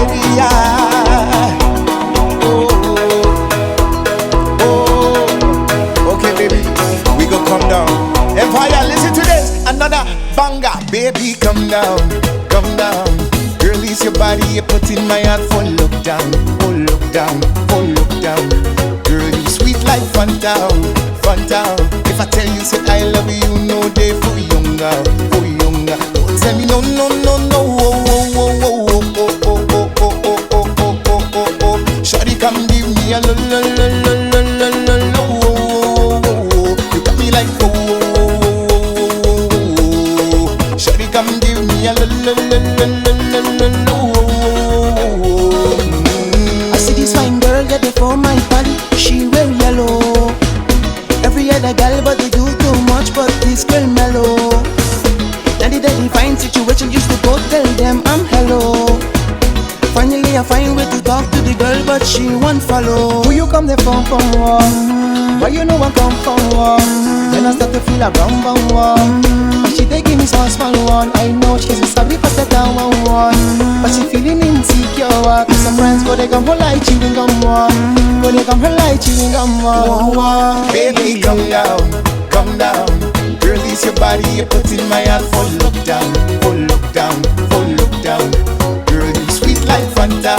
Buleria. Okay, baby, we go come down. Empire, listen to this, another banger. Baby, come down, come down. Girl, it's your body, you put in my heart for look down, oh look down, oh look down. Girl, you sweet like Fanta, Fanta. If I tell you, say I love you, you know they for younger, for younger. Don't tell me no, no, no, no, oh, oh, oh, oh, oh, oh, oh, oh, oh, oh, oh, oh, oh, oh, oh. Shawty, come give me a lo, lo, lo, lo, lo, lo, lo, lo, oh, oh, oh. You got me like oh, oh, oh, oh, oh. Shawty, come give me a lo, lo, lo, lo, lo, lo, lo, oh. I see this fine girl get it for my body. She wear yellow. Every other girl but they do too much, but this girl mellow. Daddy fine situation used to go tell them I'm hello. Finally I find way to talk to the girl, but she won't follow. Who you come there from why you know I come from Then I start to feel a brown but she taking me so small one. I know she's a savvy for the down one, but she feeling insecure. Cause some friends go they come her like chewing gum one. Go they come her like chewing gum one. Baby, come down, come down. Girl, it's your body, you put in my heart for look down, for look down, for look down. Girl, you sweet like Fanta,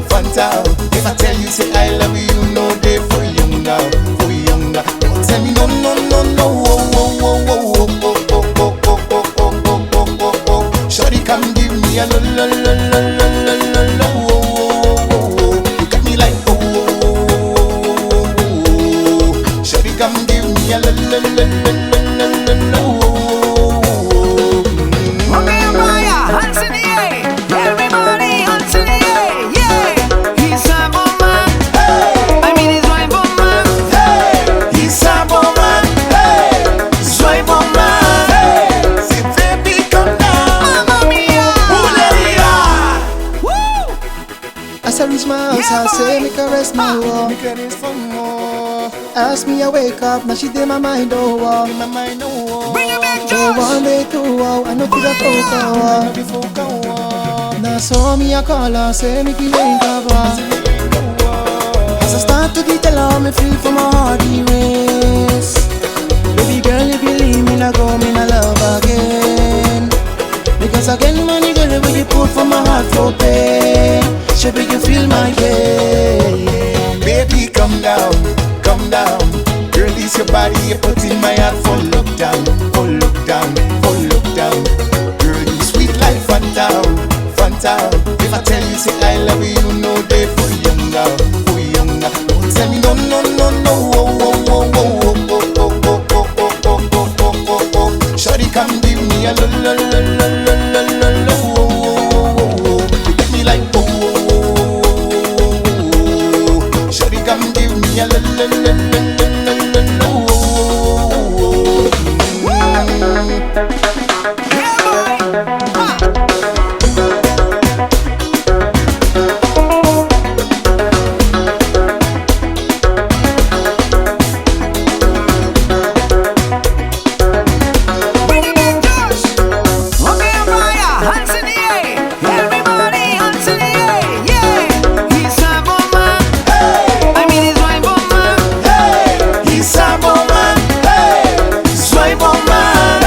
Fanta. If I tell you, say I love you, you know they for younger, for younger. Don't tell me no, no, no, no, oh, oh, oh, oh, oh, oh, oh, oh, oh, oh, oh, oh, oh, oh, oh. Shawty, come give me a lo, lo, lo, lo, lo, lo, lo, lo, oh, oh, oh, oh. You got me like oh, oh, oh, oh, oh. Shawty, come give me a lo, lo, lo, lo, lo, lo, lo. As I reach my house, I say, make her rest my wall. Ask me, I wake up, now she did my mind, oh, Bring it back, oh, Josh. one day, two, oh, I know feel a folk, now saw me, I call her, say, make me link up, as I start to detail how me feel for my heart, erase. Baby girl, you believe me, I go, me, I love again. Because again, money, girl, when you put for my heart for pain. Baby, you feel my pain. Baby, come down, come down. Girl, it's your body, you put in my heart for look down, for look down, for look down. Girl, you sweet like Fanta, Fanta. If I tell you, say I love you, you know they for younger, for younger. Don't tell me no, no, no, no, oh, oh, oh, oh, oh, oh, oh, oh, oh, oh, oh, oh, oh, oh, oh. Shawty, come give me a lo, lo, lo, lo, lo, lo, lo, lo, oh, oh, oh, oh. You get me like oh. Come give me a lo, lo, lo, lo, lo, lo, lo, Bring it back, Josh. Okay, Empire, hands in the air. Everybody, hands in the air. Yeah, he's a woman. I mean, he's my woman. he's a woman, swipe on man.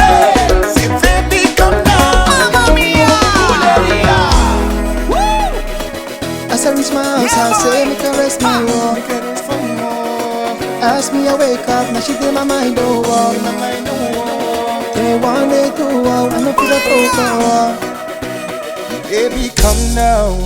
Say baby, come down, Mamma mia. Buleria. As I reach my house, I say, make her rest my wall. Ask me, I wake up, now she did my mind, oh, day one, day two, oh, I know feel a folk, Baby, come down.